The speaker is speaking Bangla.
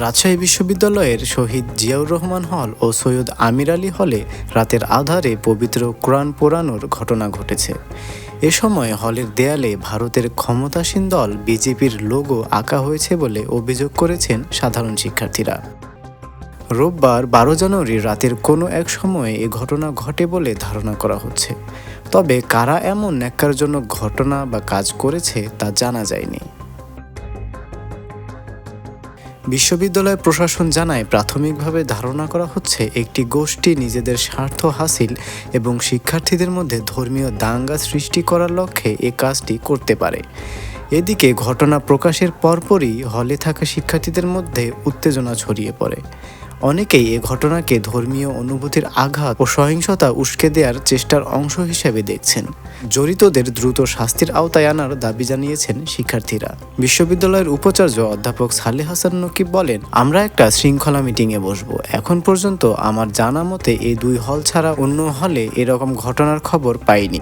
রাজশাহী বিশ্ববিদ্যালয়ের শহীদ জিয়াউর রহমান হল ও সৈয়দ আমির আলী হলে রাতের আঁধারে পবিত্র কোরআন পোড়ানোর ঘটনা ঘটেছে। এ সময় হলের দেয়ালে ভারতের ক্ষমতাসীন দল বিজেপির লোগো আঁকা হয়েছে বলে অভিযোগ করেছেন সাধারণ শিক্ষার্থীরা। রোববার 12 জানুয়ারি রাতের কোনো এক সময়ে এ ঘটনা ঘটে বলে ধারণা করা হচ্ছে। তবে কারা এমন ন্যাক্কারজনক ঘটনা বা কাজ করেছে তা জানা যায়নি। বিশ্ববিদ্যালয় প্রশাসন জানায়, প্রাথমিকভাবে ধারণা করা হচ্ছে একটি গোষ্ঠী নিজেদের স্বার্থ হাসিল এবং শিক্ষার্থীদের মধ্যে ধর্মীয় দাঙ্গা সৃষ্টি করার লক্ষ্যে এ কাজটি করতে পারে। এদিকে ঘটনা প্রকাশের পরপরই হলে থাকা শিক্ষার্থীদের মধ্যে উত্তেজনা ছড়িয়ে পড়ে। অনেকেই এ ঘটনাকে ধর্মীয় অনুভূতির আঘাত ও সহিংসতা উস্কে দেওয়ার চেষ্টার অংশ হিসেবে দেখছেন। জড়িতদের দ্রুত শাস্তির আওতায় আনার দাবি জানিয়েছেন শিক্ষার্থীরা। বিশ্ববিদ্যালয়ের উপাচার্য অধ্যাপক সালেহ হাসান নকিব বলেন, আমরা একটা শৃঙ্খলা মিটিংয়ে বসবো। এখন পর্যন্ত আমার জানা মতে এই দুই হল ছাড়া অন্য হলে এরকম ঘটনার খবর পাইনি।